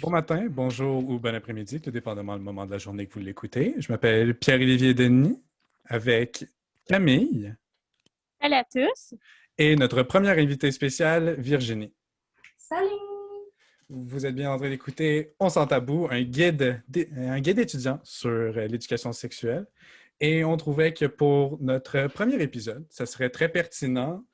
Bon matin, bonjour ou bon après-midi, tout dépendamment du moment de la journée que vous l'écoutez. Je m'appelle Pierre-Olivier Denis avec Camille Salut à tous. et notre première invitée spéciale, Virginie. Salut! Vous êtes bien en train d'écouter On s'en tabou, un guide étudiant sur l'éducation sexuelle. Et on trouvait que pour notre premier épisode, ça serait très pertinent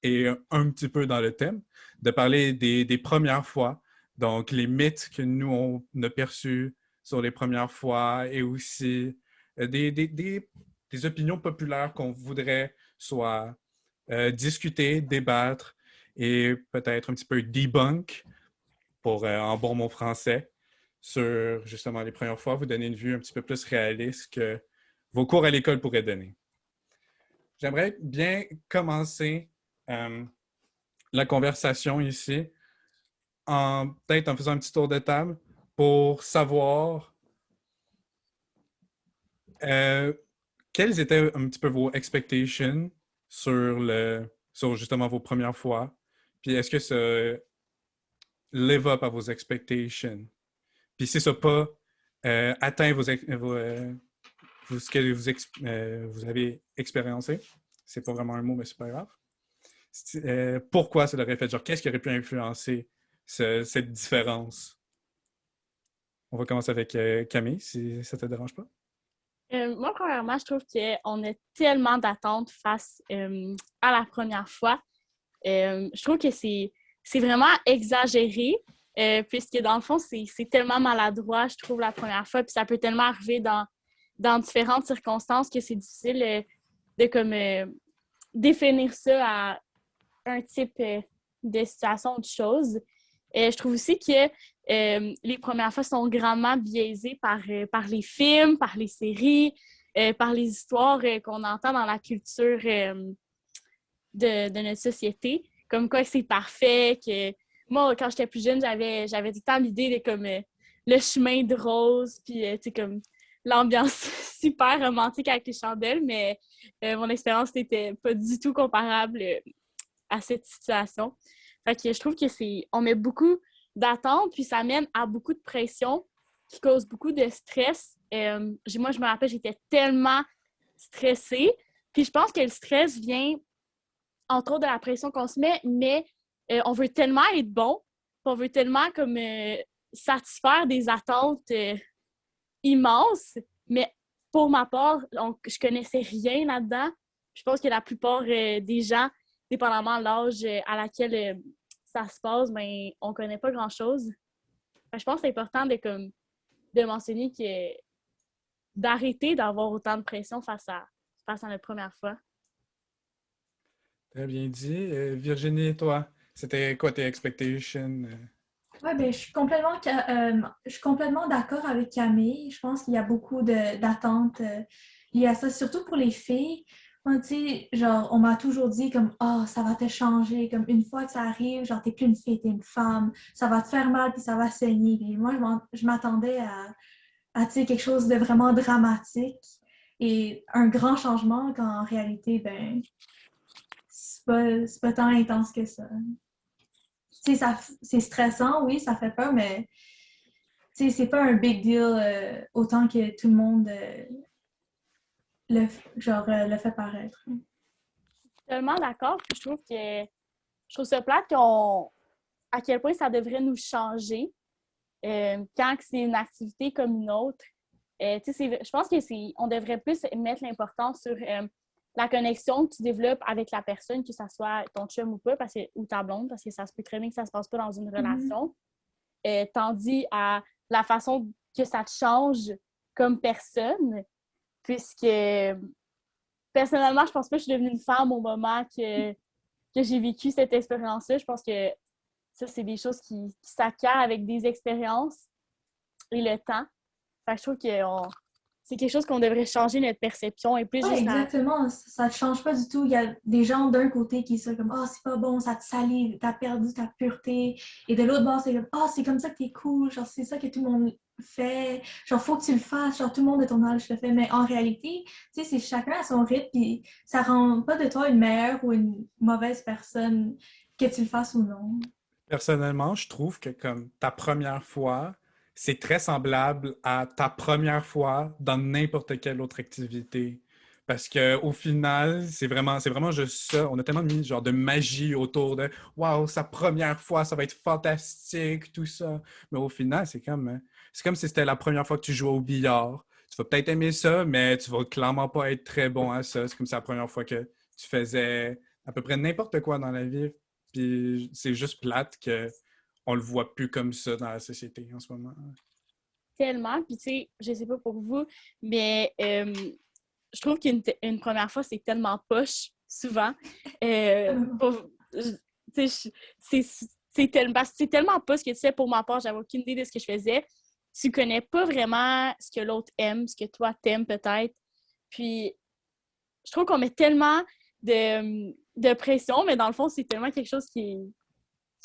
et un petit peu dans le thème de parler des premières fois. Donc, les mythes que nous, on a perçus sur les premières fois et aussi des opinions populaires qu'on voudrait soit discuter, débattre et peut-être un petit peu debunk pour en bon mot français sur justement les premières fois, vous donner une vue un petit peu plus réaliste que vos cours à l'école pourraient donner. J'aimerais bien commencer la conversation ici peut-être en faisant un petit tour de table pour savoir quelles étaient un petit peu vos expectations sur justement vos premières fois. Puis est-ce que ça live up à vos expectations? Puis si ça n'a pas atteint ce que vous avez expériencé, c'est pas vraiment un mot, mais c'est pas grave. Pourquoi ça l'aurait fait? Genre, qu'est-ce qui aurait pu influencer cette différence? On va commencer avec Camille, si ça te dérange pas. Moi, premièrement, je trouve qu'on a tellement d'attentes face à la première fois. Je trouve que c'est vraiment exagéré, puisque dans le fond, c'est tellement maladroit, je trouve, la première fois. Puis ça peut tellement arriver dans différentes circonstances que c'est difficile de comme, définir ça à un type de situation ou de chose. Je trouve aussi que les premières fois sont grandement biaisées par les films, par les séries, par les histoires qu'on entend dans la culture de notre société. Comme quoi c'est parfait, que moi, quand j'étais plus jeune, j'avais tout le temps l'idée de comme le chemin de rose, puis tu sais, comme l'ambiance super romantique avec les chandelles, mais mon expérience n'était pas du tout comparable à cette situation. Fait que je trouve que on met beaucoup d'attentes, puis ça mène à beaucoup de pression qui cause beaucoup de stress. Moi, je me rappelle, j'étais tellement stressée. Puis je pense que le stress vient, entre autres, de la pression qu'on se met, mais on veut tellement être bon, on veut tellement comme satisfaire des attentes immenses, mais pour ma part, je connaissais rien là-dedans. Je pense que la plupart des gens, dépendamment de l'âge à laquelle ça se passe, ben, on ne connaît pas grand-chose. Je pense que c'est important de mentionner que d'arrêter d'avoir autant de pression face à notre première fois. Très bien dit. Virginie, toi, c'était quoi tes expectations? Ouais, ben, je suis complètement d'accord avec Camille. Je pense qu'il y a beaucoup d'attentes liées à ça, surtout pour les filles. Moi, tu sais, genre, on m'a toujours dit comme, oh, ça va te changer. Comme une fois que ça arrive, genre, t'es plus une fille, t'es une femme. Ça va te faire mal, puis ça va saigner. Puis moi, je m'attendais tu sais, quelque chose de vraiment dramatique et un grand changement quand en réalité, ben, c'est pas tant intense que ça. Tu sais, c'est stressant, oui, ça fait peur, mais tu sais, c'est pas un big deal autant que tout le monde le fait paraître. Je suis tellement d'accord, puis je trouve ça plate à quel point ça devrait nous changer quand c'est une activité comme une autre. Je pense on devrait plus mettre l'importance sur la connexion que tu développes avec la personne, que ce soit ton chum ou pas, ou ta blonde, parce que ça se peut très bien que ça se passe pas dans une relation. Tandis à la façon que ça te change comme personne, puisque personnellement, je pense pas que je suis devenue une femme au moment que j'ai vécu cette expérience-là. Je pense que ça, c'est des choses qui s'acquièrent avec des expériences et le temps. Fait que je trouve que c'est quelque chose qu'on devrait changer notre perception et plus Oui, juste exactement. Ça ne change pas du tout. Il y a des gens d'un côté qui sont comme, oh, c'est pas bon, ça te salit, t'as perdu ta pureté. Et de l'autre bord, c'est comme, oh, c'est comme ça que t'es cool. Genre, c'est ça que tout le monde fait. Genre, faut que tu le fasses. Genre, tout le monde de ton âge le fait. Mais en réalité, tu sais, c'est chacun à son rythme. Puis ça rend pas de toi une meilleure ou une mauvaise personne que tu le fasses ou non. Personnellement, je trouve que comme ta première fois, c'est très semblable à ta première fois dans n'importe quelle autre activité. Parce qu'au final, c'est vraiment juste ça. On a tellement mis genre de magie autour de waouh, sa première fois, ça va être fantastique, tout ça. Mais au final, c'est comme si c'était la première fois que tu jouais au billard. Tu vas peut-être aimer ça, mais tu vas clairement pas être très bon à ça. C'est comme si c'est la première fois que tu faisais à peu près n'importe quoi dans la vie. Puis c'est juste plate que on le voit plus comme ça dans la société en ce moment. Tellement. Puis, tu sais, je sais pas pour vous, mais je trouve qu'une première fois, c'est tellement poche, souvent. Tu sais, c'est tellement poche que, tu sais, pour ma part, j'avais aucune idée de ce que je faisais. Tu connais pas vraiment ce que l'autre aime, ce que toi t'aimes peut-être. Puis, je trouve qu'on met tellement de pression, mais dans le fond, c'est tellement quelque chose qui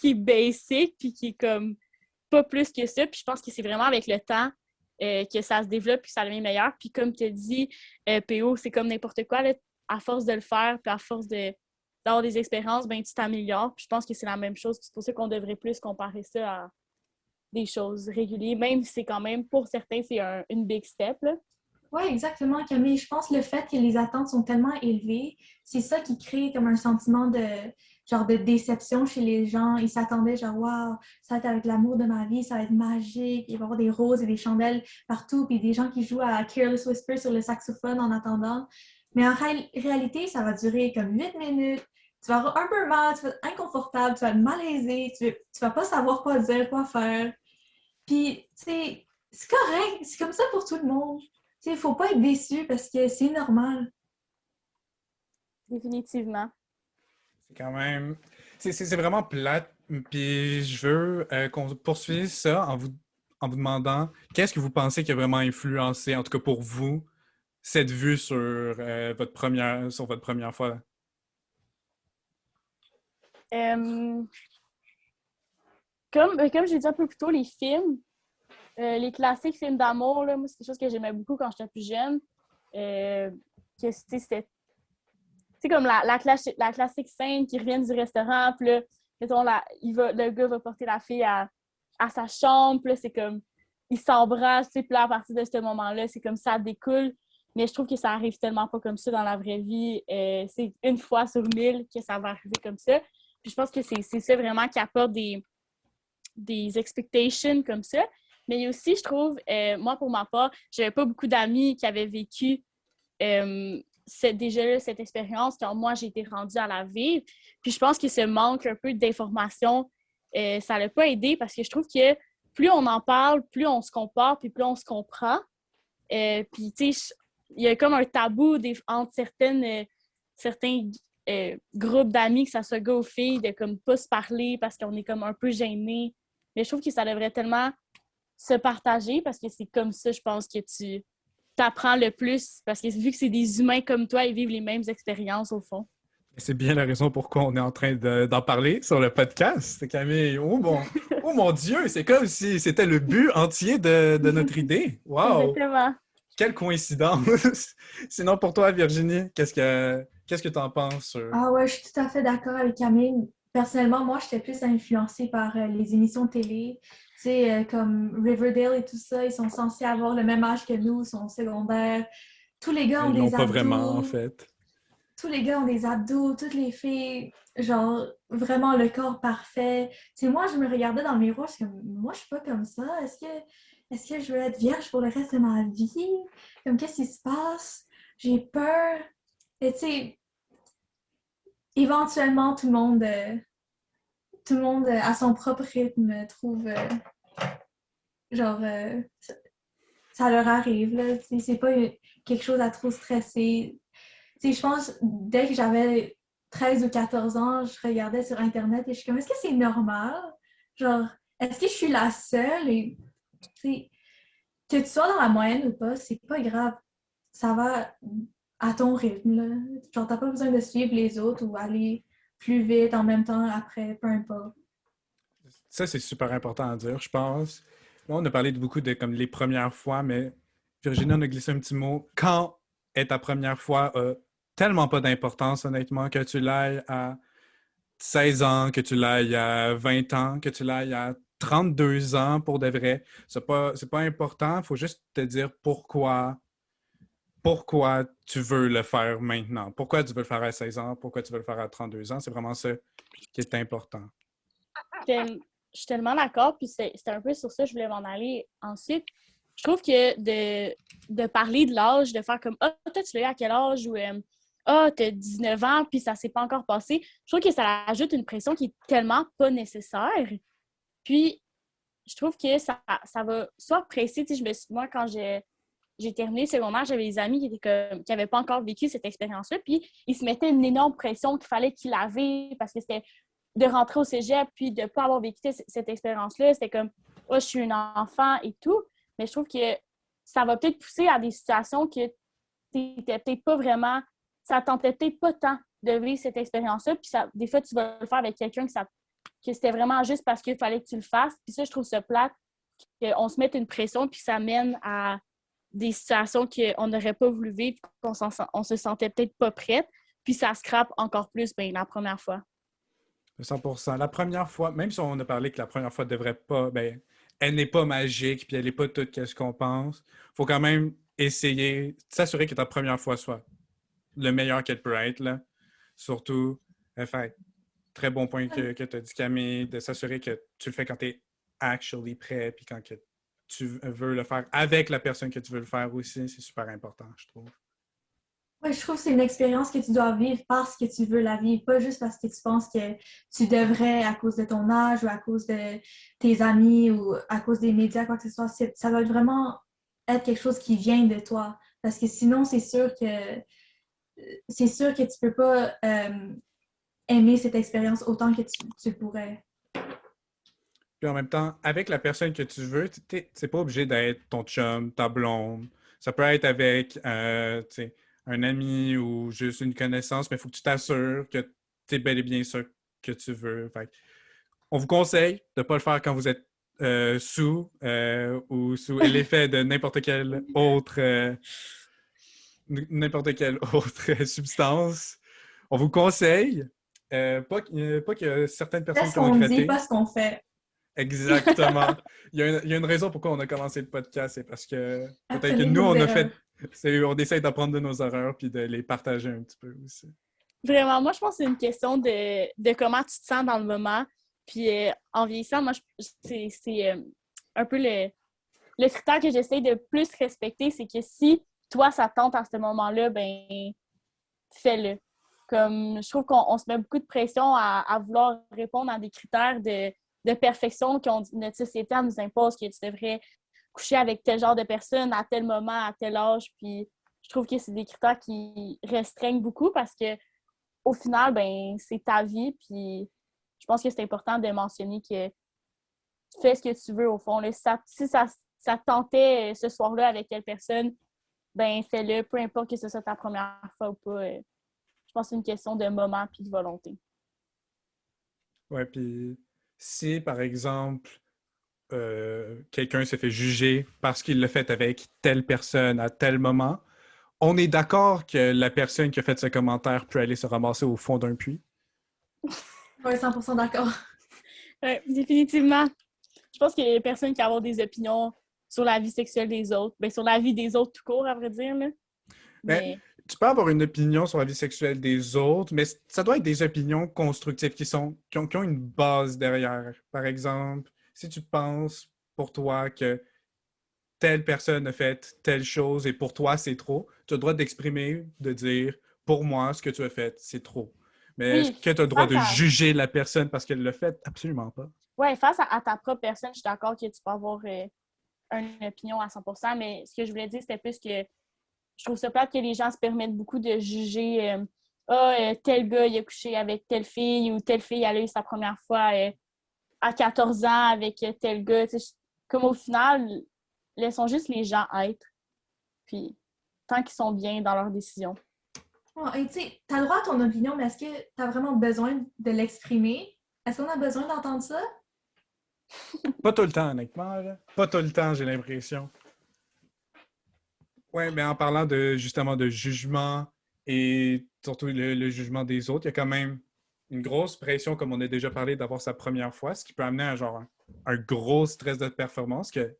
est basic, puis qui est comme pas plus que ça. Puis je pense que c'est vraiment avec le temps que ça se développe puis que ça devient meilleur. Puis comme tu as dit, PO, c'est comme n'importe quoi. Là, à force de le faire puis à force d'avoir des expériences, ben tu t'améliores. Puis je pense que c'est la même chose. Puis c'est pour ça qu'on devrait plus comparer ça à des choses régulières, même si c'est quand même, pour certains, c'est une big step. Là. Oui, exactement, Camille. Je pense que le fait que les attentes sont tellement élevées, c'est ça qui crée comme un sentiment de genre de déception chez les gens. Ils s'attendaient genre waouh, ça va être avec l'amour de ma vie, ça va être magique, il va y avoir des roses et des chandelles partout, puis des gens qui jouent à Careless Whisper sur le saxophone en attendant. Mais en réalité, ça va durer comme 8 minutes. Tu vas avoir un peu mal, tu vas être inconfortable, tu vas être malaisé, tu vas pas savoir quoi dire, quoi faire. Puis, tu sais, c'est correct, c'est comme ça pour tout le monde. Il ne faut pas être déçu parce que c'est normal. Définitivement. C'est quand même. C'est vraiment plate. Puis je veux qu'on poursuive ça en vous demandant qu'est-ce que vous pensez qui a vraiment influencé, en tout cas pour vous, cette vue sur votre première fois. Euh, comme j'ai dit un peu plus tôt, les films, les classiques films d'amour, là, moi, c'est quelque chose que j'aimais beaucoup quand j'étais plus jeune. Que c'était comme la classique scène qui revient du restaurant, puis là, mettons, le gars va porter la fille à sa chambre, puis là, c'est comme, ils s'embrassent, puis là, à partir de ce moment-là, c'est comme ça découle. Mais je trouve que ça arrive tellement pas comme ça dans la vraie vie. C'est une fois sur 1000 que ça va arriver comme ça. Puis je pense que c'est ça vraiment qui apporte des expectations comme ça. Mais il y a aussi, je trouve, moi, pour ma part, j'avais pas beaucoup d'amis qui avaient vécu déjà cette expérience quand moi, j'ai été rendue à la vivre. Puis je pense que ce manque un peu d'informations, ça l'a pas aidé parce que je trouve que plus on en parle, plus on se compare, puis plus on se comprend. Puis, tu sais, il y a comme un tabou entre certains groupes d'amis, que ça soit gars ou filles, de comme pas se parler parce qu'on est comme un peu gênés. Mais je trouve que ça devrait tellement se partager parce que c'est comme ça, je pense, que tu t'apprends le plus. Parce que vu que c'est des humains comme toi, ils vivent les mêmes expériences au fond. C'est bien la raison pourquoi on est en train d'en parler sur le podcast, Camille. Oh mon Dieu, c'est comme si c'était le but entier de notre idée. Wow! Exactement. Quelle coïncidence! Sinon, pour toi, Virginie, qu'est-ce que tu en penses sur... Ah ouais, je suis tout à fait d'accord avec Camille. Personnellement, moi, j'étais plus influencée par les émissions de télé. Tu sais, comme Riverdale et tout ça, ils sont censés avoir le même âge que nous, ils sont secondaires. Tous les gars ont Ils l'ont des pas vraiment, en abdos. fait. Tous les gars ont des abdos, toutes les filles, genre, vraiment le corps parfait. Tu sais, moi, je me regardais dans le miroir, je suis comme, moi, je suis pas comme ça. Est-ce que je veux être vierge pour le reste de ma vie? Comme, qu'est-ce qui se passe? J'ai peur. Et tu sais, éventuellement, tout le monde à son propre rythme trouve, genre, ça leur arrive, là. C'est pas quelque chose à trop stresser. Tu sais, je pense, dès que j'avais 13 ou 14 ans, je regardais sur Internet et je suis comme, est-ce que c'est normal? Genre, est-ce que je suis la seule? Et, tu sais, que tu sois dans la moyenne ou pas, c'est pas grave. Ça va à ton rythme, là. Genre, t'as pas besoin de suivre les autres ou aller plus vite en même temps après, peu importe. Ça, c'est super important à dire, je pense. Là, on a parlé de beaucoup de comme les premières fois, mais Virginie, on a glissé un petit mot. Quand est ta première fois a tellement pas d'importance, honnêtement, que tu l'ailles à 16 ans, que tu l'ailles à 20 ans, que tu l'ailles à 32 ans pour de vrai. C'est pas important. Il faut juste te dire pourquoi tu veux le faire maintenant. Pourquoi tu veux le faire à 16 ans, pourquoi tu veux le faire à 32 ans. C'est vraiment ça qui est important. Je suis tellement d'accord, puis c'était un peu sur ça que je voulais m'en aller ensuite. Je trouve que de parler de l'âge, de faire comme « Ah, toi, tu l'as eu à quel âge? » ou « Ah, t'as 19 ans, puis ça s'est pas encore passé. » Je trouve que ça ajoute une pression qui est tellement pas nécessaire. Puis, je trouve que ça va soit presser, tu sais, moi, quand j'ai terminé le secondaire, j'avais des amis qui n'avaient pas encore vécu cette expérience-là, puis ils se mettaient une énorme pression qu'il fallait qu'ils l'avaient parce que c'était de rentrer au cégep puis de ne pas avoir vécu cette expérience-là. C'était comme « Oh, je suis un enfant et tout ». Mais je trouve que ça va peut-être pousser à des situations que tu n'étais peut-être pas vraiment... Ça ne tentait peut-être pas tant de vivre cette expérience-là. Puis des fois, tu vas le faire avec quelqu'un que c'était vraiment juste parce qu'il fallait que tu le fasses. Puis ça, je trouve ça plate qu'on se mette une pression puis ça mène à des situations qu'on n'aurait pas voulu vivre, on se sentait peut-être pas prête. Puis ça scrape encore plus la première fois. 100%. La première fois, même si on a parlé que la première fois ne devrait pas, elle n'est pas magique, puis elle n'est pas toute ce qu'on pense, il faut quand même essayer, s'assurer que ta première fois soit le meilleur qu'elle peut être, là. Surtout, très bon point que tu as dit, Camille, de s'assurer que tu le fais quand tu es actually prêt, puis quand que tu veux le faire avec la personne que tu veux le faire aussi, c'est super important, je trouve. Oui, je trouve que c'est une expérience que tu dois vivre parce que tu veux la vivre, pas juste parce que tu penses que tu devrais à cause de ton âge ou à cause de tes amis ou à cause des médias, quoi que ce soit. Ça doit vraiment être quelque chose qui vient de toi. Parce que sinon, c'est sûr que tu peux pas aimer cette expérience autant que tu pourrais. Puis en même temps, avec la personne que tu veux, c'est pas obligé d'être ton chum, ta blonde. Ça peut être avec un ami ou juste une connaissance, mais il faut que tu t'assures que tu es bel et bien sûr que tu veux. On vous conseille de ne pas le faire quand vous êtes sous ou sous l'effet de n'importe quelle autre substance. On vous conseille, pas que certaines C'est personnes ce qui ont qu'on dit, regretté. pas ce qu'on fait. Exactement. Il y a une raison pourquoi on a commencé le podcast, c'est parce que peut-être que Apprenez de nous, vos on a erreurs. on essaie d'apprendre de nos erreurs puis de les partager un petit peu aussi. Vraiment, moi, je pense que c'est une question de comment tu te sens dans le moment. Puis en vieillissant, moi, c'est un peu le critère que j'essaie de plus respecter, c'est que si toi, ça tente à ce moment-là, ben fais-le. Comme je trouve qu'on se met beaucoup de pression à vouloir répondre à des critères de perfection que notre société nous impose, que tu devrais coucher avec tel genre de personne à tel moment, à tel âge. Puis je trouve que c'est des critères qui restreignent beaucoup parce que au final, ben c'est ta vie. Puis je pense que c'est important de mentionner que tu fais ce que tu veux au fond. Là. Si ça te tentait ce soir-là avec telle personne, ben fais-le, peu importe que ce soit ta première fois ou pas. Je pense que c'est une question de moment puis de volonté. Ouais, puis si, par exemple, quelqu'un se fait juger parce qu'il l'a fait avec telle personne à tel moment, on est d'accord que la personne qui a fait ce commentaire peut aller se ramasser au fond d'un puits? Oui, 100% d'accord. Ouais, définitivement. Je pense qu'il y a des personnes qui ont des opinions sur la vie sexuelle des autres. Ben, sur la vie des autres tout court, à vrai dire. Là. Ben, Mais tu peux avoir une opinion sur la vie sexuelle des autres, mais ça doit être des opinions constructives qui ont une base derrière. Par exemple, si tu penses pour toi que telle personne a fait telle chose et pour toi c'est trop, tu as le droit d'exprimer, de dire pour moi ce que tu as fait, c'est trop. Mais est-ce oui, que tu as le droit face de à, juger la personne parce qu'elle l'a fait? Absolument pas. ouais, face à ta propre personne, je suis d'accord que tu peux avoir une opinion à 100%, mais ce que je voulais dire, c'était plus que je trouve ça plate que les gens se permettent beaucoup de juger tel gars il a couché avec telle fille ou telle fille elle a eu sa première fois à 14 ans avec tel gars. Comme au final, laissons juste les gens être. Puis tant qu'ils sont bien dans leurs décisions. Oh, et tu sais, t'as le droit à ton opinion, mais est-ce que t'as vraiment besoin de l'exprimer? Est-ce qu'on a besoin d'entendre ça? Pas tout le temps, honnêtement. Là. Pas tout le temps, j'ai l'impression. Oui, mais en parlant justement de jugement et surtout le jugement des autres, il y a quand même une grosse pression, comme on a déjà parlé, d'avoir sa première fois, ce qui peut amener à genre un gros stress de performance que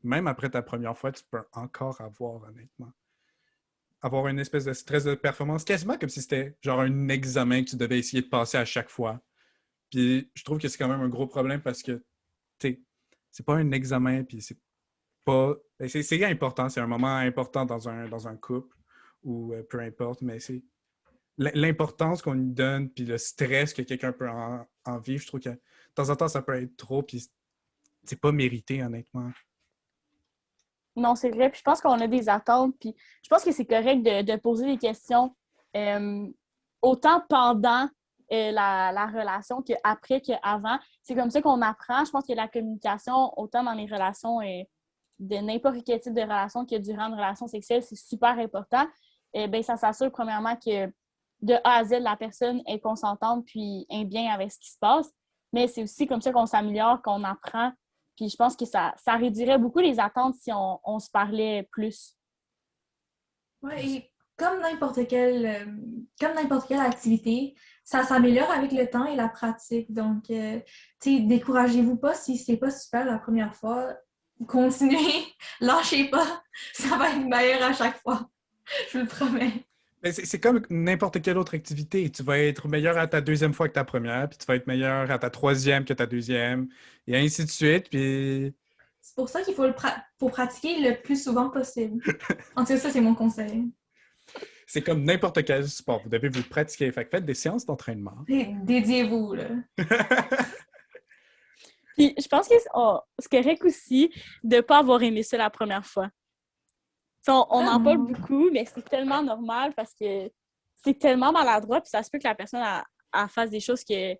même après ta première fois, tu peux encore avoir, honnêtement. Avoir une espèce de stress de performance, quasiment comme si c'était genre un examen que tu devais essayer de passer à chaque fois. Puis je trouve que c'est quand même un gros problème parce que, tu sais, c'est pas un examen, puis c'est pas... ben, c'est important, c'est un moment important dans un couple ou peu importe, mais c'est l'importance qu'on lui donne, puis le stress que quelqu'un peut en vivre, je trouve que de temps en temps, ça peut être trop, puis c'est pas mérité, honnêtement. Non, c'est vrai. Puis je pense qu'on a des attentes. Puis je pense que c'est correct de poser des questions euh, autant pendant la relation qu'après, qu'avant. C'est comme ça qu'on apprend. Je pense que la communication, autant dans les relations de n'importe quel type de relation que durant une relation sexuelle, c'est super important. Ben, ça s'assure premièrement que de A à Z, la personne est consentante puis est bien avec ce qui se passe. Mais c'est aussi comme ça qu'on s'améliore, qu'on apprend. Puis je pense que ça réduirait beaucoup les attentes si on se parlait plus. Oui, et comme n'importe quelle activité, ça s'améliore avec le temps et la pratique. Donc, tu sais, découragez-vous pas si c'est pas super la première fois. Continuez, lâchez pas, ça va être meilleur à chaque fois. Je vous le promets. Mais c'est comme n'importe quelle autre activité. Tu vas être meilleur à ta deuxième fois que ta première, puis tu vas être meilleur à ta troisième que ta deuxième, et ainsi de suite. Puis C'est pour ça qu'il faut pratiquer le plus souvent possible. En tout cas, ça, c'est mon conseil. c'est comme n'importe quel sport. Vous devez vous pratiquer. Fait que faites des séances d'entraînement. Dédiez-vous, là. Puis je pense que c'est correct aussi de ne pas avoir aimé ça la première fois. On en parle beaucoup, mais c'est tellement normal parce que c'est tellement maladroit, puis ça se peut que la personne fasse des choses que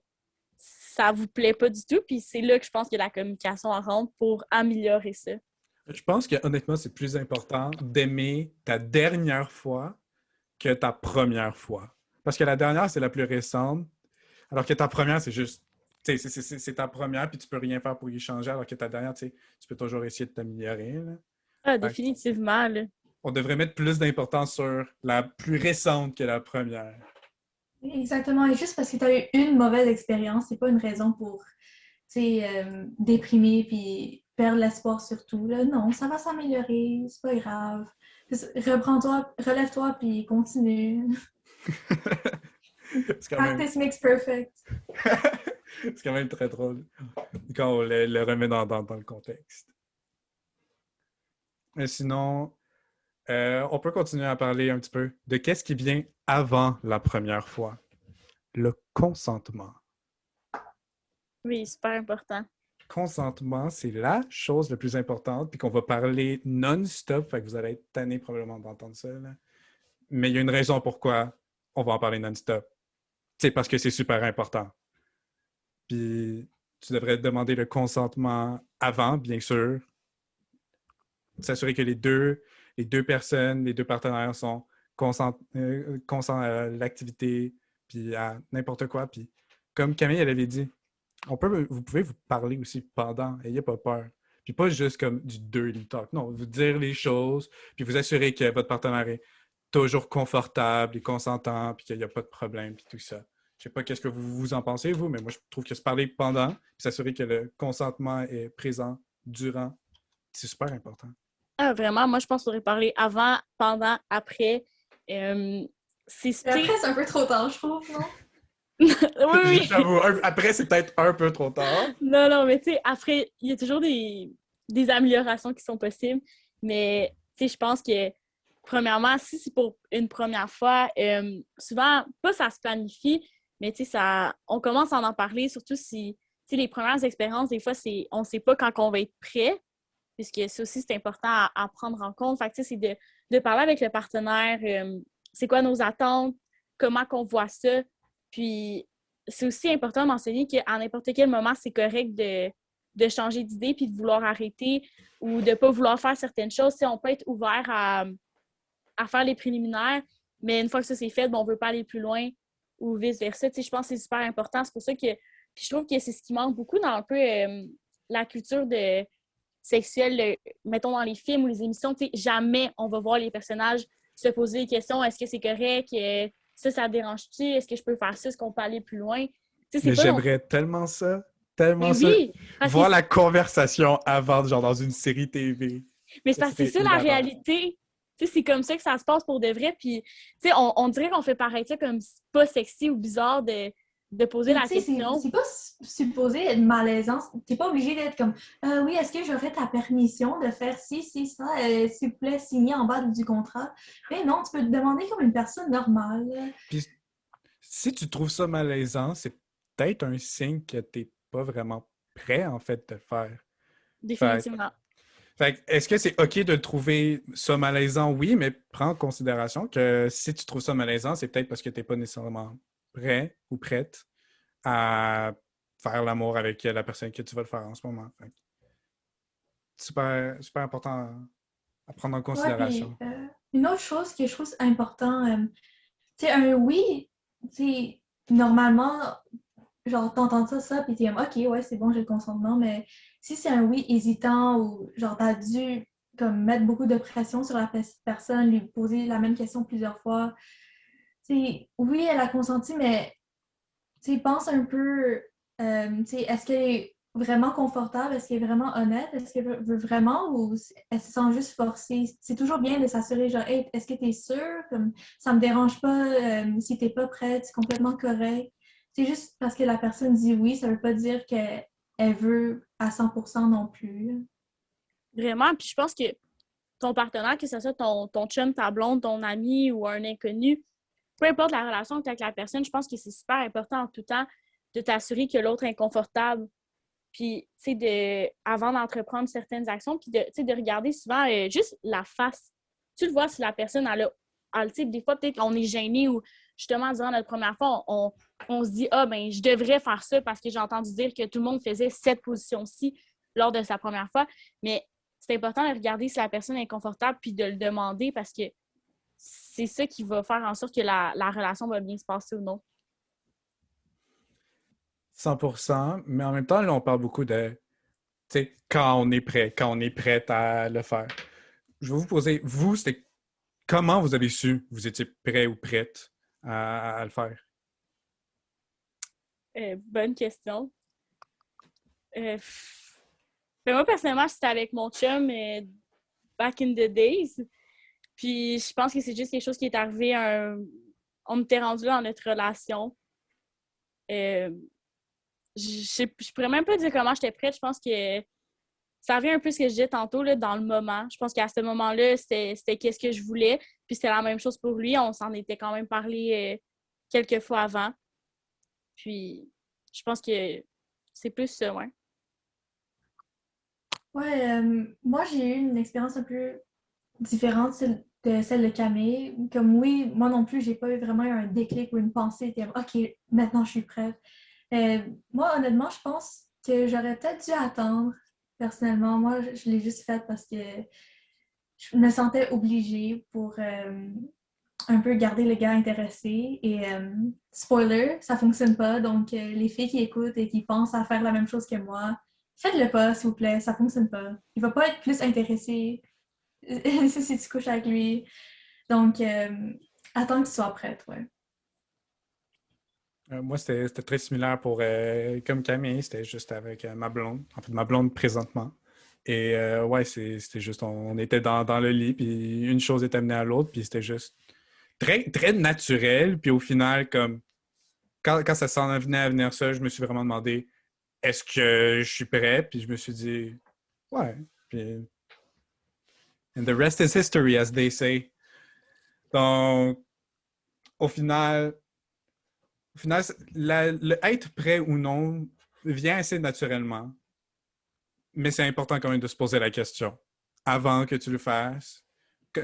ça vous plaît pas du tout, puis c'est là que je pense que la communication rentre pour améliorer ça. Je pense que honnêtement, c'est plus important d'aimer ta dernière fois que ta première fois. Parce que la dernière, c'est la plus récente, alors que ta première, c'est juste, tu sais, c'est ta première, puis tu peux rien faire pour y changer, alors que ta dernière, tu sais, tu peux toujours essayer de t'améliorer, là. Ah, Fait que définitivement, là. on devrait mettre plus d'importance sur la plus récente que la première. Exactement. Et juste parce que tu as eu une mauvaise expérience, c'est pas une raison pour, tu sais, déprimer puis perdre l'espoir surtout. Là. Non, ça va s'améliorer, c'est pas grave. Reprends-toi, relève-toi puis continue. C'est quand même... Practice makes perfect. c'est quand même très drôle quand on le remet dans le contexte. Mais sinon, on peut continuer à parler un petit peu de qu'est-ce qui vient avant la première fois. Le consentement. Oui, super important. Consentement, c'est la chose la plus importante, puis qu'on va parler non-stop, fait que vous allez être tanné probablement d'entendre ça, là. Mais il y a une raison pourquoi on va en parler non-stop. C'est parce que c'est super important. Puis tu devrais demander le consentement avant, bien sûr. S'assurer que les deux personnes, les deux partenaires sont consents à l'activité, puis à n'importe quoi. Puis comme Camille, elle avait dit, vous pouvez vous parler aussi pendant, ayez pas peur. Puis pas juste comme du dirty talk. Non, vous dire les choses, puis vous assurer que votre partenaire est toujours confortable et consentant, puis qu'il n'y a pas de problème, puis tout ça. Je sais pas qu'est-ce que vous en pensez, vous, mais moi, je trouve que se parler pendant, puis s'assurer que le consentement est présent durant, c'est super important. Ah, vraiment, moi, je pense qu'il faudrait parler avant, pendant, après. Euh, Mais après, c'est un peu trop tard, je trouve, non? Oui, oui. J'avoue, après, c'est peut-être un peu trop tard. Non, mais tu sais, après, il y a toujours des améliorations qui sont possibles. Mais, tu sais, je pense que, premièrement, si c'est pour une première fois, souvent, pas ça se planifie, mais tu sais, on commence à en parler, surtout si, tu sais, les premières expériences, des fois, on ne sait pas quand on va être prêt, puisque ça aussi, c'est important à prendre en compte. Fait que, tu sais, c'est de parler avec le partenaire, c'est quoi nos attentes, comment qu'on voit ça, puis c'est aussi important de mentionner qu'à n'importe quel moment, c'est correct de changer d'idée puis de vouloir arrêter ou de ne pas vouloir faire certaines choses. T'sais, on peut être ouvert à faire les préliminaires, mais une fois que ça c'est fait, on ne veut pas aller plus loin ou vice-versa. Je pense que c'est super important. C'est pour ça que puis je trouve que c'est ce qui manque beaucoup dans un peu la culture sexuelle, mettons dans les films ou les émissions. Jamais on va voir les personnages se poser des questions. Est-ce que c'est correct? Ça te dérange-tu? Est-ce que je peux faire ça? Est-ce qu'on peut aller plus loin? Mais j'aimerais tellement ça. tellement Mais ça. oui, parce que Voir la conversation avant, genre dans une série TV. mais c'est parce que c'est C'était ça la hilarant. réalité. Tu sais, c'est comme ça que ça se passe pour de vrai. Puis, tu sais, on dirait qu'on fait paraître ça comme pas sexy ou bizarre de poser Mais la tu sais, question. c'est pas supposé être malaisant. T'es pas obligé d'être comme oui, est-ce que j'aurais ta permission de faire ci, ça, s'il vous plaît, signer en bas du contrat. Mais non, tu peux te demander comme une personne normale. Puis si tu trouves ça malaisant, c'est peut-être un signe que t'es pas vraiment prêt, en fait, de le faire. Fait, Définitivement. est-ce que c'est OK de trouver ça malaisant? Oui, mais prends en considération que si tu trouves ça malaisant, c'est peut-être parce que t'es pas nécessairement prêt ou prête à faire l'amour avec la personne que tu vas le faire en ce moment. Fait que super, super important à prendre en Ouais, puis considération. une autre chose que je trouve important, tu sais, un oui, tu sais, normalement, genre, t'entends ça, puis t'es comme, OK, ouais, c'est bon, j'ai le consentement, mais si c'est un oui hésitant ou, genre, t'as dû, comme, mettre beaucoup de pression sur la personne, lui poser la même question plusieurs fois, tu sais, oui, elle a consenti, mais, tu sais, pense un peu, tu sais, est-ce qu'elle est vraiment confortable? Est-ce qu'elle est vraiment honnête? Est-ce qu'elle veut vraiment ou elle se sent juste forcée? C'est toujours bien de s'assurer, genre, hey, est-ce que t'es sûre? Comme, ça me dérange pas si t'es pas prête, c'est complètement correct. C'est juste parce que la personne dit oui, ça veut pas dire qu'elle veut à 100% non plus. Vraiment. Puis je pense que ton partenaire, que ce soit ton chum, ta blonde, ton ami ou un inconnu, peu importe la relation que tu as avec la personne, je pense que c'est super important en tout temps de t'assurer que l'autre est confortable. Puis, tu sais, avant d'entreprendre certaines actions, puis de regarder souvent juste la face. Tu le vois si la personne, tu sais, des fois, peut-être qu'on est gêné ou justement, durant notre première fois, on se dit, ah, ben, je devrais faire ça parce que j'ai entendu dire que tout le monde faisait cette position-ci lors de sa première fois. Mais c'est important de regarder si la personne est confortable puis de le demander parce que c'est ça qui va faire en sorte que la relation va bien se passer ou non. 100%, mais en même temps, là, on parle beaucoup de, tu sais, quand on est prêt, quand on est prête à le faire. Je vais vous poser, vous, c'était comment vous avez su que vous étiez prêt ou prête à le faire? Bonne question. Ben moi, personnellement, c'était avec mon chum back in the days. Puis je pense que c'est juste quelque chose qui est arrivé on m'était rendu là dans notre relation. Euh, je pourrais même pas dire comment j'étais prête. Je pense que ça revient un peu ce que je disais tantôt là, dans le moment. Je pense qu'à ce moment-là, c'était qu'est-ce que je voulais. Puis c'était la même chose pour lui. On s'en était quand même parlé quelques fois avant. Puis je pense que c'est plus ça, ouais. Ouais, moi j'ai eu une expérience un peu différente de celle de Camille. Comme oui, moi non plus, j'ai pas eu vraiment eu un déclic ou une pensée comme OK, maintenant je suis prête. Euh, Moi, honnêtement, je pense que j'aurais peut-être dû attendre. Personnellement, moi, je l'ai juste fait parce que je me sentais obligée pour un peu garder le gars intéressé. Et spoiler, ça fonctionne pas. Donc, les filles qui écoutent et qui pensent à faire la même chose que moi, faites-le pas, s'il vous plaît. Ça fonctionne pas. Il va pas être plus intéressé si tu couches avec lui. Donc, attends qu'il soit prête, ouais. Moi, c'était très similaire pour comme Camille, c'était juste avec ma blonde, en fait ma blonde présentement. Et ouais, c'était juste, on était dans le lit, puis une chose est amenée à l'autre, puis c'était juste très, très naturel. Puis au final, comme quand ça s'en venait à venir ça, je me suis vraiment demandé est-ce que je suis prêt? Puis je me suis dit ouais. Puis and the rest is history, as they say. Donc, au final, le être prêt ou non vient assez naturellement, mais c'est important quand même de se poser la question avant que tu le fasses.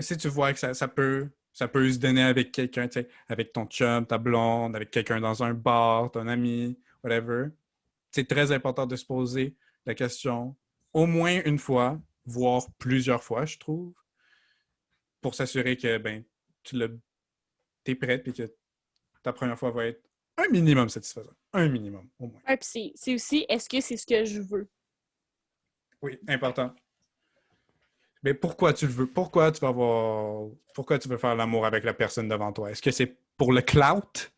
Si tu vois que ça peut se donner avec quelqu'un, avec ton chum, ta blonde, avec quelqu'un dans un bar, ton ami, whatever, c'est très important de se poser la question au moins une fois, voire plusieurs fois, je trouve, pour s'assurer que ben, tu es prête et que ta première fois va être un minimum satisfaisant. Un minimum, au moins. Ouais, puis c'est aussi, est-ce que c'est ce que je veux? Oui, important. Mais pourquoi tu le veux? Pourquoi tu veux faire l'amour avec la personne devant toi? Est-ce que c'est pour le clout?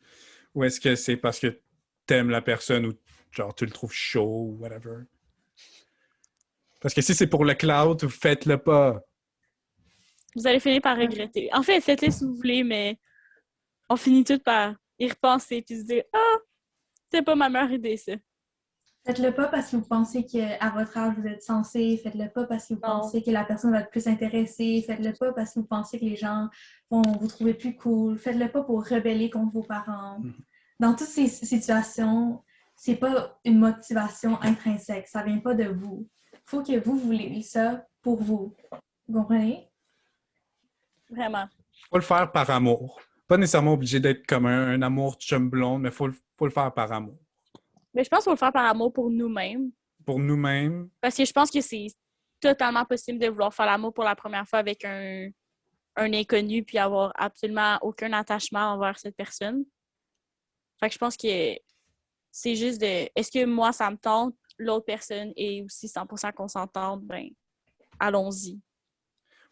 Ou est-ce que c'est parce que t'aimes la personne ou genre tu le trouves chaud ou whatever. Parce que si c'est pour le cloud, faites-le pas. Vous allez finir par regretter. En fait, faites-le si vous voulez, mais on finit tout par y repenser puis se dire « Ah, c'est pas ma meilleure idée, ça. » Faites-le pas parce que vous pensez qu'à votre âge, vous êtes censé. Faites-le pas parce que vous Non. pensez que la personne va être plus intéressée. Faites-le pas parce que vous pensez que les gens vont vous trouver plus cool. Faites-le pas pour rebeller contre vos parents. Dans toutes ces situations, c'est pas une motivation intrinsèque. Ça vient pas de vous. Faut que vous voulez ça pour vous. Vous comprenez? Vraiment. Faut le faire par amour. Pas nécessairement obligé d'être comme un amour chum blonde, mais faut le faire par amour. Mais je pense qu'il faut le faire par amour pour nous-mêmes. Pour nous-mêmes. Parce que je pense que c'est totalement possible de vouloir faire l'amour pour la première fois avec un inconnu puis avoir absolument aucun attachement envers cette personne. Fait que je pense que c'est juste de est-ce que moi ça me tente, l'autre personne est aussi 100% consentante, ben allons-y.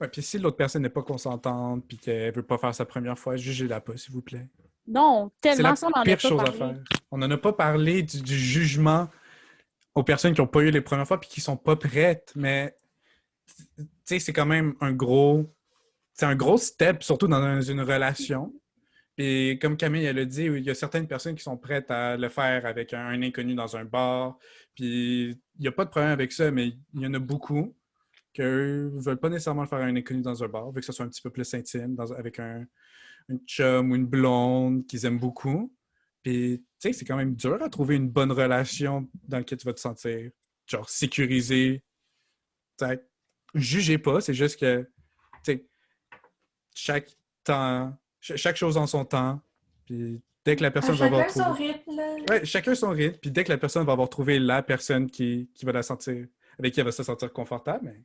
Ouais, puis si l'autre personne n'est pas consentante puis qu'elle veut pas faire sa première fois, jugez-la pas, s'il vous plaît. Non, C'est tellement la ça, on n'en a pire pas chose à parlé. faire. On n'en a pas parlé du jugement aux personnes qui n'ont pas eu les premières fois puis qui sont pas prêtes, mais tu sais, c'est quand même c'est un gros step, surtout dans une relation. Et comme Camille elle a dit, il y a certaines personnes qui sont prêtes à le faire avec un inconnu dans un bar. Puis il n'y a pas de problème avec ça, mais il y en a beaucoup qui ne veulent pas nécessairement le faire avec un inconnu dans un bar, vu que ce soit un petit peu plus intime, avec un chum ou une blonde qu'ils aiment beaucoup. Puis, tu sais, c'est quand même dur à trouver une bonne relation dans laquelle tu vas te sentir, genre, sécurisé. T'sais, jugez pas, c'est juste que, tu sais, chaque temps, chaque chose en son temps. Puis dès que la personne va avoir Chacun trouvé. son rythme, là. Ouais, chacun son rythme. Puis dès que la personne va avoir trouvé la personne qui va la sentir, avec qui elle va se sentir confortable, mais...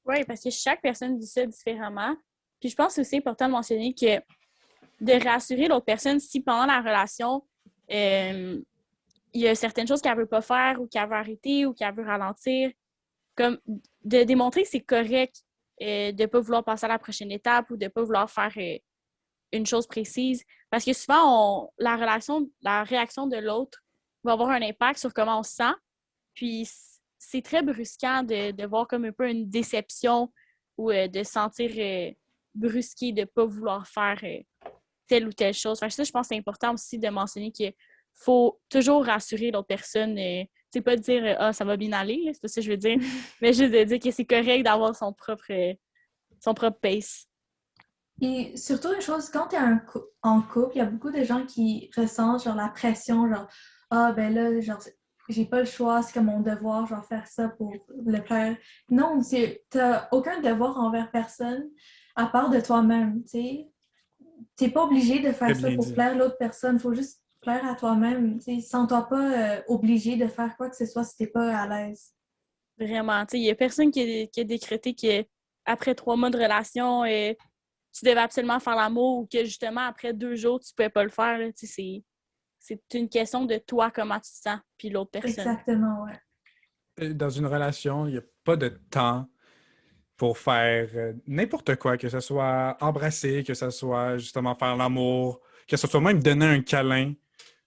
Oui, parce que chaque personne dit ça différemment. Puis je pense aussi important de mentionner que de rassurer l'autre personne si pendant la relation, il y a certaines choses qu'elle veut pas faire ou qu'elle veut arrêter ou qu'elle veut ralentir, comme de démontrer que c'est correct de ne pas vouloir passer à la prochaine étape ou de ne pas vouloir faire une chose précise. Parce que souvent, la réaction de l'autre va avoir un impact sur comment on se sent. Puis c'est très brusquant de voir comme un peu une déception ou de se sentir brusqué de ne pas vouloir faire telle ou telle chose. Fait que ça, je pense que c'est important aussi de mentionner qu'il faut toujours rassurer l'autre personne. C'est pas de dire ah, ça va bien aller, là, c'est pas ça que je veux dire, mais juste de dire que c'est correct d'avoir son propre pace. Et surtout une chose, quand tu es en couple, il y a beaucoup de gens qui ressentent genre la pression, genre ah ben là, genre j'ai pas le choix, c'est comme mon devoir, je vais faire ça pour le plaire. Non, t'as aucun devoir envers personne à part de toi-même, tu sais. T'es pas obligé de faire Très ça bien pour dit. plaire l'autre personne, faut juste plaire à toi-même, tu sais. Sens-toi pas obligé de faire quoi que ce soit si t'es pas à l'aise. Vraiment. Il n'y a personne qui a décrété qu'après 3 mois de relation, tu devais absolument faire l'amour ou que justement, après 2 jours, tu ne pouvais pas le faire. Là. C'est une question de toi, comment tu te sens, puis l'autre personne. Exactement, ouais. Dans une relation, il n'y a pas de temps pour faire n'importe quoi, que ce soit embrasser, que ce soit justement faire l'amour, que ce soit même donner un câlin.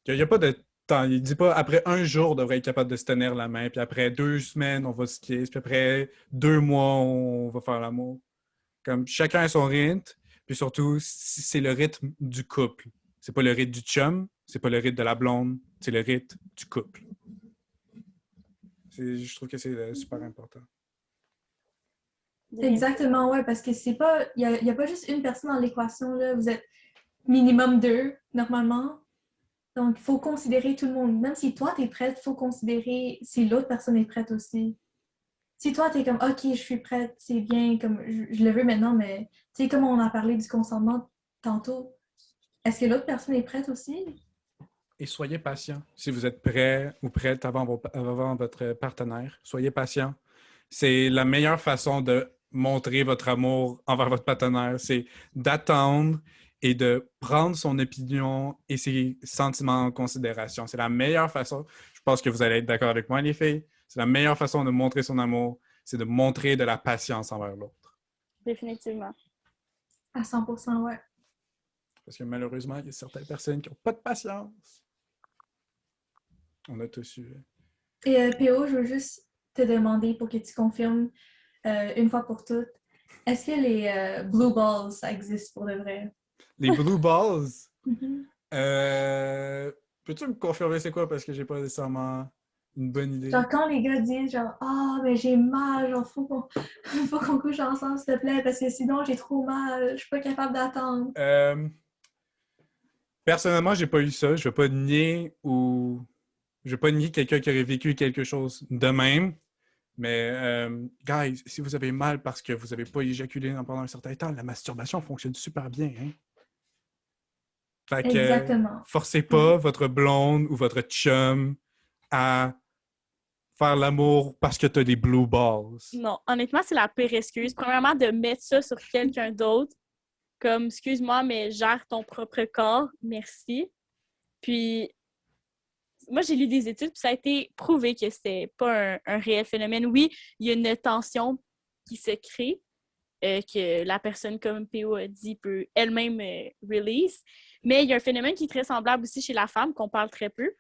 Il n'y a pas de temps. Il dit pas après un jour, on devrait être capable de se tenir la main, puis après 2 semaines, on va se kisser, puis après 2 mois, on va faire l'amour. Comme chacun a son rythme, puis surtout, c'est le rythme du couple. C'est pas le rythme du chum, c'est pas le rythme de la blonde, c'est le rythme du couple. Je trouve que c'est super important. Exactement, ouais, parce que c'est pas, y a pas juste une personne dans l'équation, là. Vous êtes minimum deux, normalement. Donc, il faut considérer tout le monde. Même si toi, tu es prête, il faut considérer si l'autre personne est prête aussi. Si toi, tu es comme, OK, je suis prête, c'est bien, comme je le veux maintenant, mais tu sais, comme on a parlé du consentement tantôt, est-ce que l'autre personne est prête aussi? Et soyez patient. Si vous êtes prêt ou prête avant votre partenaire, soyez patient. C'est la meilleure façon de montrer votre amour envers votre partenaire, c'est d'attendre et de prendre son opinion et ses sentiments en considération. C'est la meilleure façon. Je pense que vous allez être d'accord avec moi, les filles. C'est la meilleure façon de montrer son amour, c'est de montrer de la patience envers l'autre. Définitivement. À 100%, ouais. Parce que malheureusement, il y a certaines personnes qui n'ont pas de patience. On a tous eu. Et PO, je veux juste te demander pour que tu confirmes une fois pour toutes, est-ce que les blue balls, ça existe pour de vrai? Les blue balls, Mhm. peux-tu me confirmer c'est quoi parce que j'ai pas nécessairement une bonne idée? Genre, quand les gars disent genre, ah, mais j'ai mal, genre, faut qu'on couche ensemble, s'il te plaît, parce que sinon j'ai trop mal, je suis pas capable d'attendre. Personnellement, j'ai pas eu ça. Je vais pas nier ou je vais pas nier quelqu'un qui aurait vécu quelque chose de même. Mais, guys, si vous avez mal parce que vous n'avez pas éjaculé pendant un certain temps, la masturbation fonctionne super bien. Hein? Fait que, Exactement. forcez Ouais. pas votre blonde ou votre chum à faire l'amour parce que t'as des blue balls. Non, honnêtement, c'est la pire excuse. Premièrement, de mettre ça sur quelqu'un d'autre, comme, excuse-moi, mais gère ton propre corps, merci. Puis, moi, j'ai lu des études, puis ça a été prouvé que c'était pas un réel phénomène. Oui, il y a une tension qui se crée, que la personne, comme PO a dit, peut elle-même release. Mais il y a un phénomène qui est très semblable aussi chez la femme, qu'on parle très peu.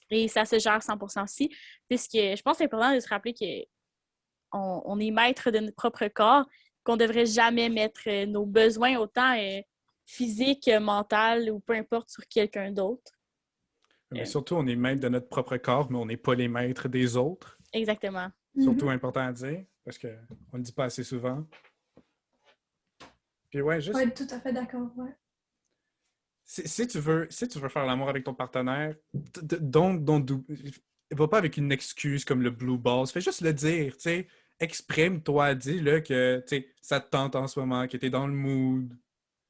Et ça se gère 100% aussi, puisque je pense que c'est important de se rappeler qu'on est maître de notre propre corps, qu'on ne devrait jamais mettre nos besoins, autant physiques, mentaux ou peu importe, sur quelqu'un d'autre. Mais surtout, on est maître de notre propre corps, mais on n'est pas les maîtres des autres. Exactement. Surtout Mhm. important à dire, parce qu'on ne le dit pas assez souvent. Puis ouais, juste, Ouais, tout à fait d'accord, ouais. si tu veux faire l'amour avec ton partenaire, va pas avec une excuse comme le blue balls. Fais juste le dire, tu sais. Exprime-toi, dis-le que tu sais, ça te tente en ce moment, que tu es dans le mood.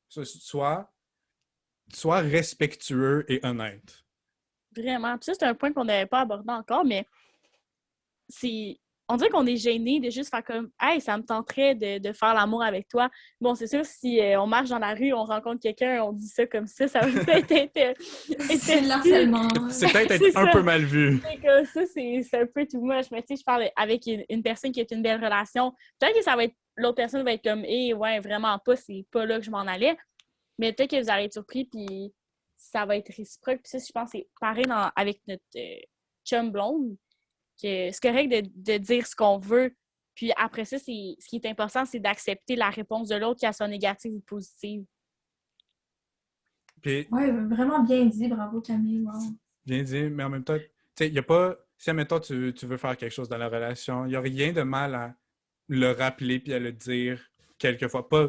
Sois respectueux et honnête. Vraiment. Puis ça, c'est un point qu'on n'avait pas abordé encore, mais c'est. On dirait qu'on est gêné de juste faire comme Hey, ça me tenterait de faire l'amour avec toi. Bon, c'est sûr, si on marche dans la rue, on rencontre quelqu'un, on dit ça comme ça va peut-être être C'est de perçu. l'harcèlement. C'est peut-être être C'est un peu ça. mal vu. C'est comme ça, c'est un peu too much. Mais tu sais, je parle avec une personne qui a une belle relation. Peut-être que ça va être. L'autre personne va être comme ouais, vraiment pas, c'est pas là que je m'en allais. Mais peut-être que vous allez être surpris, puis ça va être réciproque. Puis ça, je pense, c'est pareil avec notre chum blonde, que c'est correct de dire ce qu'on veut. Puis après ça, ce qui est important, c'est d'accepter la réponse de l'autre, qu'elle soit négative ou positive. Puis, Ouais, vraiment bien dit, bravo Camille, wow. bien dit, mais en même temps, tu sais, il n'y a pas. Si, admettons, tu veux faire quelque chose dans la relation, il n'y a rien de mal à le rappeler puis à le dire quelquefois. Pas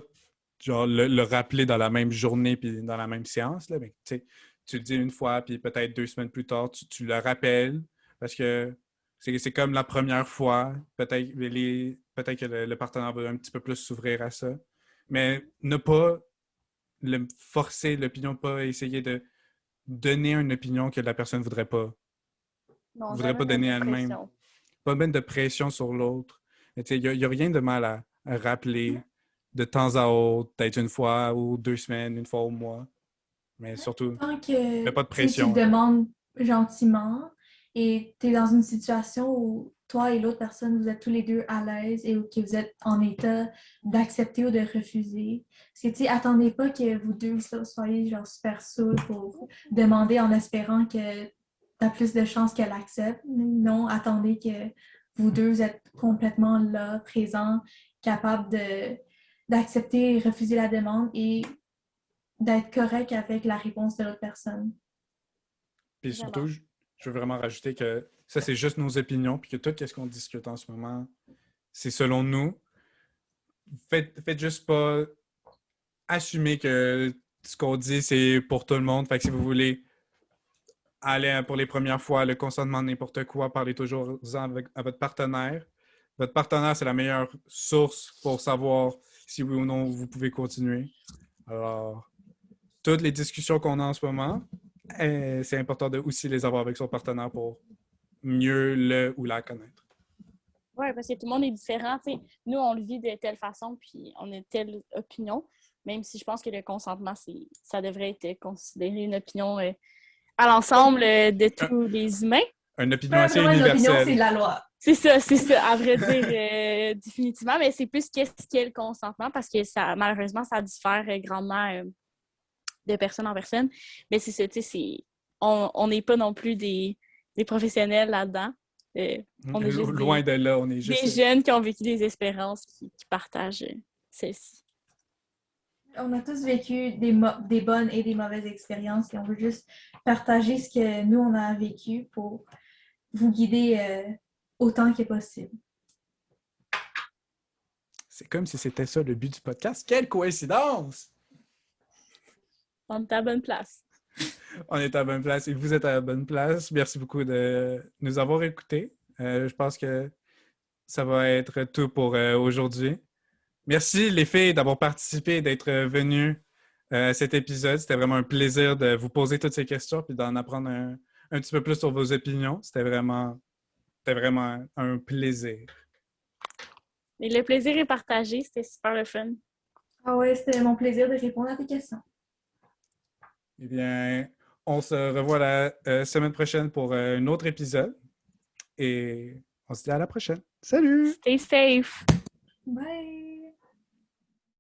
genre le rappeler dans la même journée puis dans la même séance, là, mais tu sais, tu le dis une fois, puis peut-être 2 semaines plus tard, tu le rappelles parce que c'est comme la première fois. Peut-être que le partenaire va un petit peu plus s'ouvrir à ça. Mais ne pas le forcer l'opinion, pas essayer de donner une opinion que la personne ne Non, voudrait jamais pas mettre donner de elle-même. pression. Pas mettre de pression sur l'autre. Il n'y a rien de mal à rappeler de temps à autre, peut-être une fois ou 2 semaines, une fois au mois. Mais surtout, Tant que mets pas de tu le pression. Là. demandes gentiment et tu es dans une situation où toi et l'autre personne, vous êtes tous les deux à l'aise et que vous êtes en état d'accepter ou de refuser. Parce que, tu sais, attendez pas que vous deux soyez genre super saouls pour demander en espérant que tu as plus de chances qu'elle accepte. Non, attendez que vous deux vous êtes complètement là, présents, capables d'accepter et refuser la demande et d'être correct avec la réponse de l'autre personne. Puis surtout, Vraiment. je veux vraiment rajouter que ça, c'est juste nos opinions, puis que tout ce qu'on discute en ce moment, c'est selon nous. Faites juste pas assumer que ce qu'on dit, c'est pour tout le monde. Fait que si vous voulez aller pour les premières fois, le consentement de n'importe quoi, parlez toujours à votre partenaire. Votre partenaire, c'est la meilleure source pour savoir si oui ou non vous pouvez continuer. Alors, toutes les discussions qu'on a en ce moment, c'est important de aussi les avoir avec son partenaire pour mieux le ou la connaître. Oui, parce que tout le monde est différent. T'sais. Nous, on le vit de telle façon, puis on a telle opinion. Même si je pense que le consentement, ça devrait être considéré une opinion à l'ensemble de tous les humains. Une opinion Pas assez vraiment une opinion, c'est universelle. de la loi. C'est ça, à vrai dire, définitivement. Mais c'est plus qu'est-ce qu'est le consentement, parce que ça, malheureusement, ça diffère grandement de personne en personne. Mais c'est ça, tu sais, on n'est pas non plus des des professionnels là-dedans. On est juste Loin de là, on est juste... des jeunes qui ont vécu des expériences qui partagent celles-ci. On a tous vécu des bonnes et des mauvaises expériences et on veut juste partager ce que nous, on a vécu pour vous guider autant que possible. C'est comme si c'était ça le but du podcast. Quelle coïncidence! On est à la bonne place. On est à la bonne place et vous êtes à la bonne place. Merci beaucoup de nous avoir écoutés. Je pense que ça va être tout pour aujourd'hui. Merci les filles d'avoir participé, d'être venues à cet épisode. C'était vraiment un plaisir de vous poser toutes ces questions et d'en apprendre un petit peu plus sur vos opinions. C'était vraiment un plaisir. Et le plaisir est partagé, c'était super le fun. Ah ouais, c'était mon plaisir de répondre à tes questions. Eh bien, on se revoit la semaine prochaine pour un autre épisode. Et on se dit à la prochaine. Salut! Stay safe! Bye!